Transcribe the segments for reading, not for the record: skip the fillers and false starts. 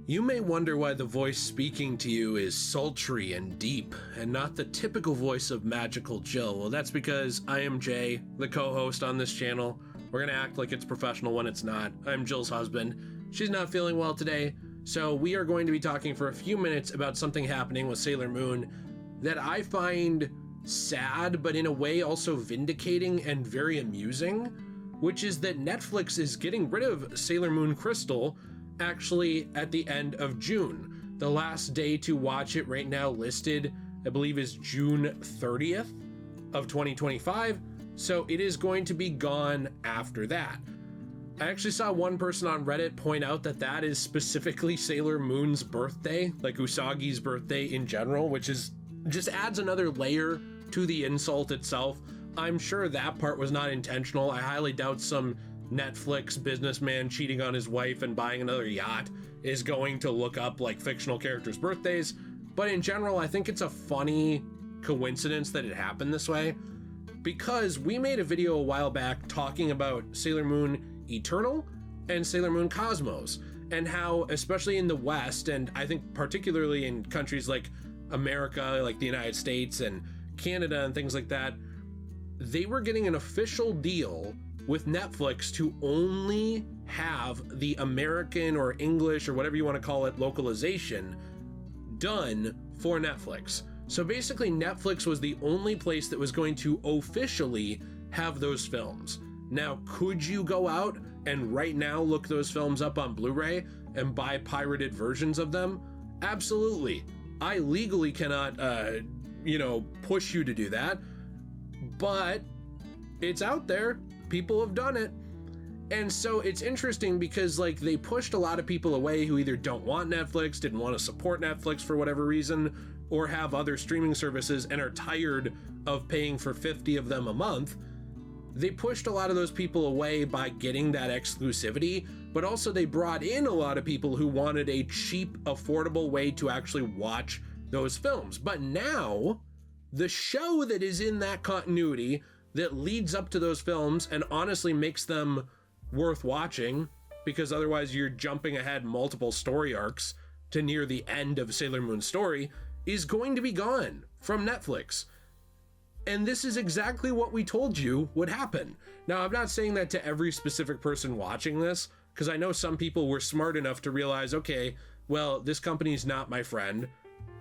You may wonder why the voice speaking to you is sultry and deep, and not the typical voice of magical Jill. Well, that's because I am Jay, the co-host on this channel. We're gonna act like it's professional when it's not. I'm Jill's husband. She's not feeling well today, so we are going to be talking for a few minutes about something happening with Sailor Moon that I find sad, but in a way also vindicating and very amusing, which is that Netflix is getting rid of Sailor Moon Crystal actually at the end of June. The last day to watch it right now listed, I believe, is June 30th of 2025. So it is going to be gone after that. I actually saw one person on Reddit point out that that is specifically Sailor Moon's birthday, like Usagi's birthday in general, which is just adds another layer to the insult itself. I'm sure that part was not intentional. I highly doubt some Netflix businessman cheating on his wife and buying another yacht is going to look up like fictional characters' birthdays. But in general, I think it's a funny coincidence that it happened this way, because we made a video a while back talking about Sailor Moon Eternal and Sailor Moon Cosmos, and how, especially in the West, and I think particularly in countries like America, like the United States and Canada and things like that, they were getting an official deal with Netflix to only have the American or English or whatever you want to call it localization done for Netflix. So basically Netflix was the only place that was going to officially have those films. Now, could you go out and right now look those films up on Blu-ray and buy pirated versions of them? Absolutely. I legally cannot, push you to do that, but it's out there. People have done it. And so it's interesting because like they pushed a lot of people away who either don't want Netflix, didn't want to support Netflix for whatever reason, or have other streaming services and are tired of paying for 50 of them a month. They pushed a lot of those people away by getting that exclusivity, but also they brought in a lot of people who wanted a cheap, affordable way to actually watch those films. But now, the show that is in that continuity that leads up to those films and honestly makes them worth watching, because otherwise you're jumping ahead multiple story arcs to near the end of Sailor Moon's story, is going to be gone from Netflix. And this is exactly what we told you would happen. Now, I'm not saying that to every specific person watching this, because I know some people were smart enough to realize, okay, well, this company's not my friend.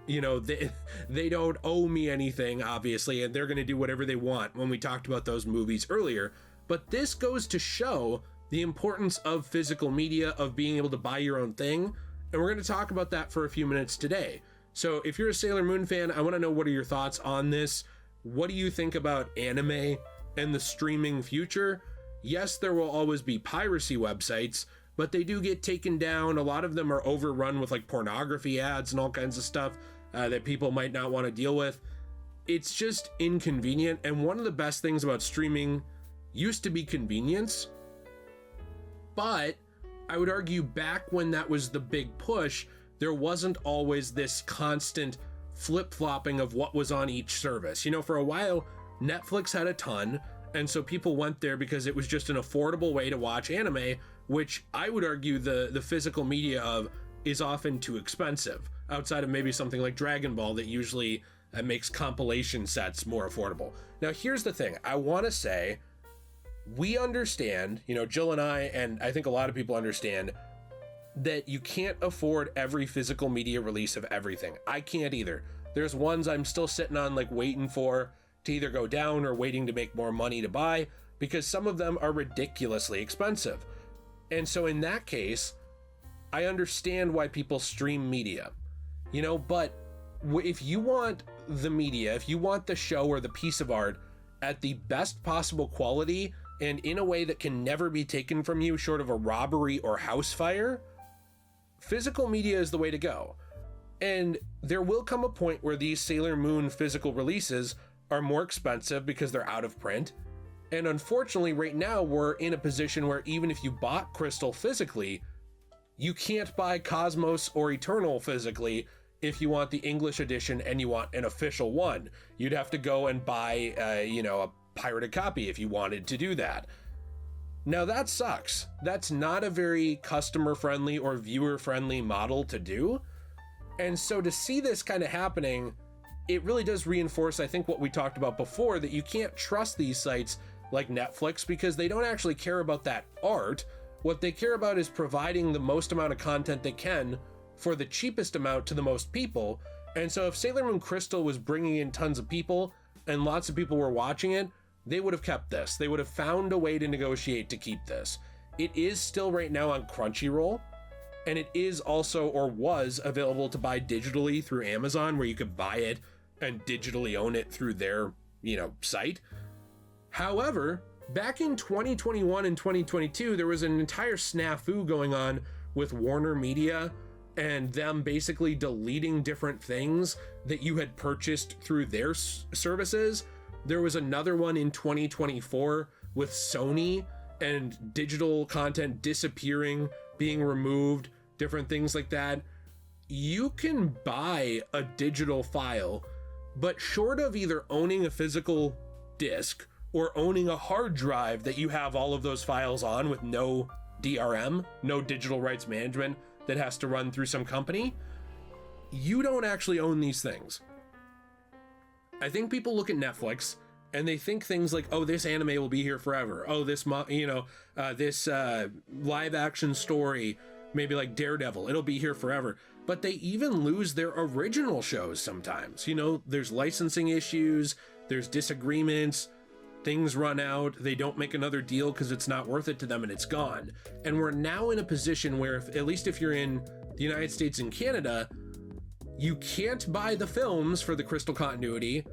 You know, they don't owe me anything, obviously, and they're going to do whatever they want when we talked about those movies earlier. But this goes to show the importance of physical media, of being able to buy your own thing. And we're going to talk about that for a few minutes today. So if you're a Sailor Moon fan, I want to know, what are your thoughts on this? What do you think about anime and the streaming future? Yes, there will always be piracy websites, but they do get taken down. A lot of them are overrun with like pornography ads and all kinds of stuff that people might not want to deal with. It's just inconvenient. And one of the best things about streaming used to be convenience. But I would argue back when that was the big push, there wasn't always this constant flip-flopping of what was on each service. You know, for a while, Netflix had a ton, and so people went there because it was just an affordable way to watch anime, which I would argue the physical media of is often too expensive, outside of maybe something like Dragon Ball that usually makes compilation sets more affordable. Now, here's the thing. I want to say, we understand, you know, Jill and I think a lot of people understand, that you can't afford every physical media release of everything. I can't either. There's ones I'm still sitting on, like waiting for to either go down or waiting to make more money to buy, because some of them are ridiculously expensive. And so in that case, I understand why people stream media, you know, but if you want the media, if you want the show or the piece of art at the best possible quality and in a way that can never be taken from you short of a robbery or house fire, physical media is the way to go. And there will come a point where these Sailor Moon physical releases are more expensive because they're out of print. And unfortunately, right now, we're in a position where even if you bought Crystal physically, you can't buy Cosmos or Eternal physically if you want the English edition and you want an official one. You'd have to go and buy, a pirated copy if you wanted to do that. Now that sucks. That's not a very customer friendly or viewer friendly model to do. And so to see this kind of happening, it really does reinforce, I think, what we talked about before, that you can't trust these sites like Netflix because they don't actually care about that art. What they care about is providing the most amount of content they can for the cheapest amount to the most people. And so if Sailor Moon Crystal was bringing in tons of people and lots of people were watching it, they would have kept this. They would have found a way to negotiate to keep this. It is still right now on Crunchyroll, and it is also, or was, available to buy digitally through Amazon, where you could buy it and digitally own it through their, site. However, back in 2021 and 2022, there was an entire snafu going on with Warner Media and them basically deleting different things that you had purchased through their services. There was another one in 2024 with Sony and digital content disappearing, being removed, different things like that. You can buy a digital file, but short of either owning a physical disc or owning a hard drive that you have all of those files on with no DRM, no digital rights management that has to run through some company, you don't actually own these things. I think people look at Netflix and they think things like, oh, this anime will be here forever. Oh, this, this live action story, maybe like Daredevil, it'll be here forever. But they even lose their original shows sometimes. There's licensing issues, there's disagreements, things run out, they don't make another deal because it's not worth it to them and it's gone. And we're now in a position where, at least if you're in the United States and Canada, you can't buy the films for the Crystal continuity,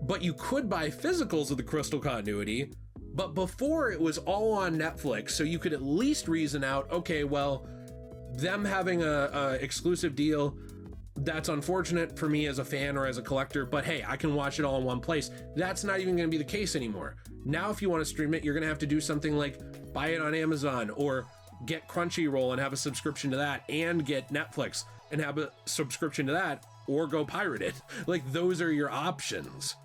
but you could buy physicals of the Crystal continuity. But before, it was all on Netflix, so you could at least reason out, okay, well, them having a exclusive deal, that's unfortunate for me as a fan or as a collector, but hey, I can watch it all in one place. That's not even going to be the case anymore. Now, if you want to stream it, you're going to have to do something like buy it on Amazon or get Crunchyroll and have a subscription to that, and get Netflix and have a subscription to that, or go pirate it. Like, those are your options.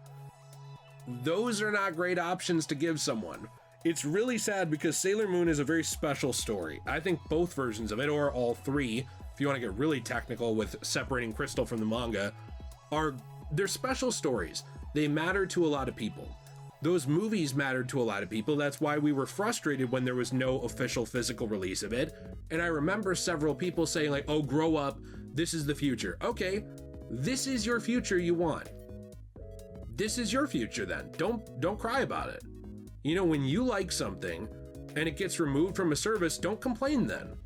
Those are not great options to give someone. It's really sad because Sailor Moon is a very special story. I think both versions of it, or all three, if you want to get really technical with separating Crystal from the manga, they're special stories. They matter to a lot of people. Those movies mattered to a lot of people. That's why we were frustrated when there was no official physical release of it. And I remember several people saying like, oh, grow up, this is the future. Okay, this is your future you want. This is your future then. Don't cry about it. When you like something and it gets removed from a service, don't complain then.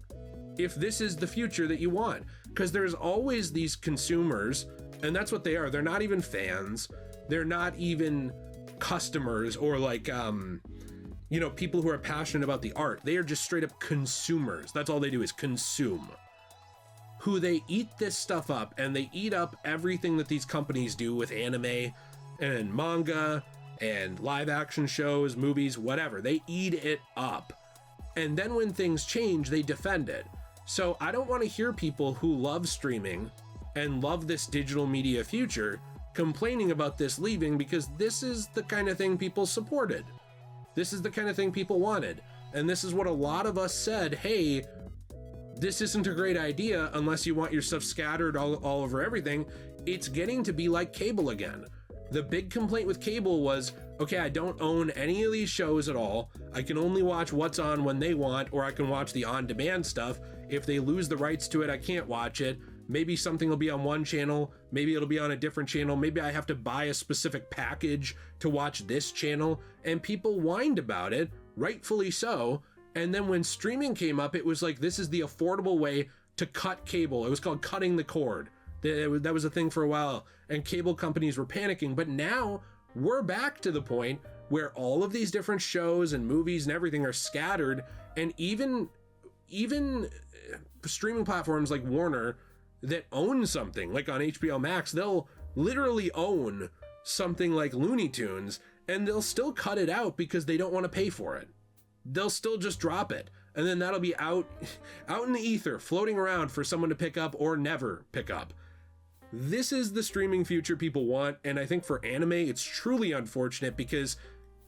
If this is the future that you want, because there's always these consumers, and that's what they are. They're not even fans. They're not even customers or like, people who are passionate about the art. They are just straight up consumers. That's all they do is consume. Who they eat this stuff up, and they eat up everything that these companies do with anime and manga and live action shows, movies, whatever. They eat it up. And then when things change, they defend it. So I don't want to hear people who love streaming and love this digital media future complaining about this leaving, because this is the kind of thing people supported. This is the kind of thing people wanted. And this is what a lot of us said, hey, this isn't a great idea unless you want your stuff scattered all over everything. It's getting to be like cable again. The big complaint with cable was, okay, I don't own any of these shows at all. I can only watch what's on when they want, or I can watch the on-demand stuff. If they lose the rights to it, I can't watch it. Maybe something will be on one channel, maybe it'll be on a different channel, maybe I have to buy a specific package to watch this channel, and people whined about it, rightfully so. And then when streaming came up, it was like, this is the affordable way to cut cable. It was called cutting the cord. That was a thing for a while, and cable companies were panicking. But now we're back to the point where all of these different shows and movies and everything are scattered, and even streaming platforms like Warner that own something like on HBO Max, they'll literally own something like Looney Tunes, and they'll still cut it out because they don't want to pay for it. They'll still just drop it, and then that'll be out in the ether, floating around for someone to pick up or never pick up. This is the streaming future people want, and I think for anime, it's truly unfortunate because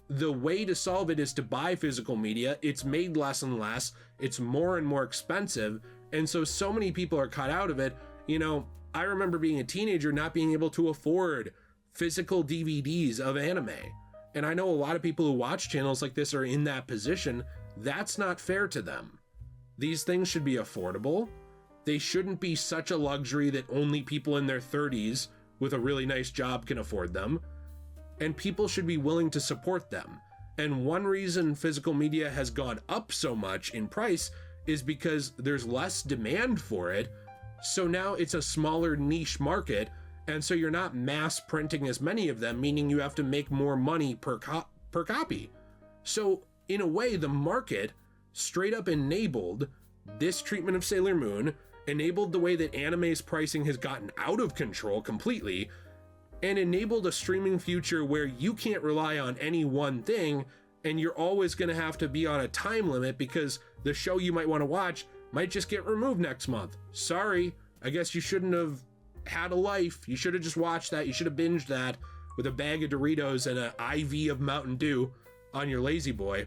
the way to solve it is to buy physical media. It's made less and less. It's more and more expensive. And so many people are cut out of it. You know, I remember being a teenager not being able to afford physical DVDs of anime. And I know a lot of people who watch channels like this are in that position. That's not fair to them. These things should be affordable. They shouldn't be such a luxury that only people in their 30s with a really nice job can afford them. And people should be willing to support them. And one reason physical media has gone up so much in price is because there's less demand for it. So now it's a smaller niche market. And so you're not mass printing as many of them, meaning you have to make more money per copy. So in a way, the market straight up enabled this treatment of Sailor Moon, enabled the way that anime's pricing has gotten out of control completely, and enabled a streaming future where you can't rely on any one thing, and you're always going to have to be on a time limit because the show you might want to watch might just get removed next month. Sorry, I guess you shouldn't have had a life. You should have just watched that. You should have binged that with a bag of Doritos and an IV of Mountain Dew on your lazy boy.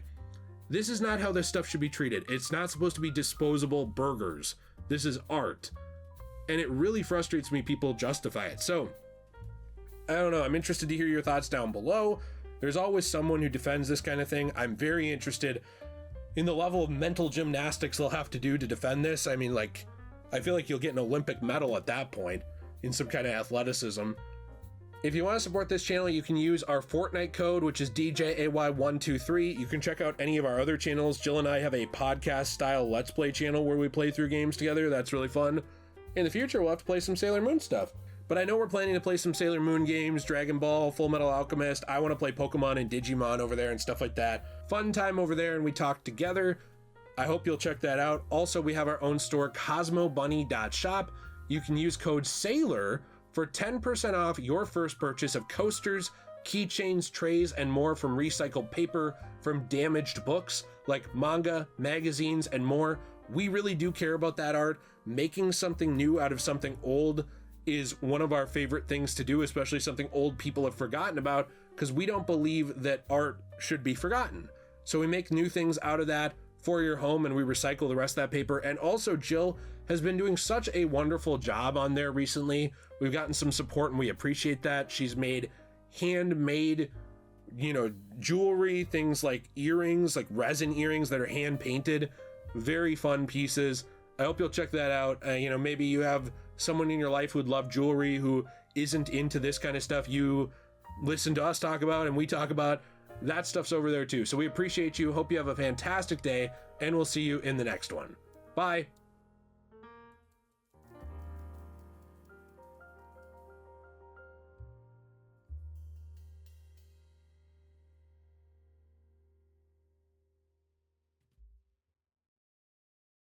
This is not how this stuff should be treated. It's not supposed to be disposable burgers. This is art. And it really frustrates me people justify it. So, I don't know. I'm interested to hear your thoughts down below. There's always someone who defends this kind of thing. I'm very interested in the level of mental gymnastics they'll have to do to defend this. I mean, like, I feel like you'll get an Olympic medal at that point in some kind of athleticism. If you want to support this channel, you can use our Fortnite code, which is DJAY123. You can check out any of our other channels. Jill and I have a podcast style Let's Play channel where we play through games together. That's really fun. In the future, we'll have to play some Sailor Moon stuff. But I know we're planning to play some Sailor Moon games, Dragon Ball, Full Metal Alchemist. I want to play Pokemon and Digimon over there and stuff like that. Fun time over there, and we talk together. I hope you'll check that out. Also, we have our own store, CosmoBunny.shop. You can use code SAILOR for 10% off your first purchase of coasters, keychains, trays, and more from recycled paper, from damaged books, like manga, magazines, and more. We really do care about that art. Making something new out of something old is one of our favorite things to do, especially something old people have forgotten about, because we don't believe that art should be forgotten. So we make new things out of that for your home, and we recycle the rest of that paper. And also, Jill has been doing such a wonderful job on there recently. We've gotten some support, and we appreciate that. She's made handmade, you know, jewelry, things like earrings, like resin earrings that are hand painted. Very fun pieces. I hope you'll check that out. You know, maybe you have someone in your life who'd love jewelry who isn't into this kind of stuff you listen to us talk about and we talk about. That stuff's over there too. So we appreciate you. Hope you have a fantastic day, and we'll see you in the next one. Bye.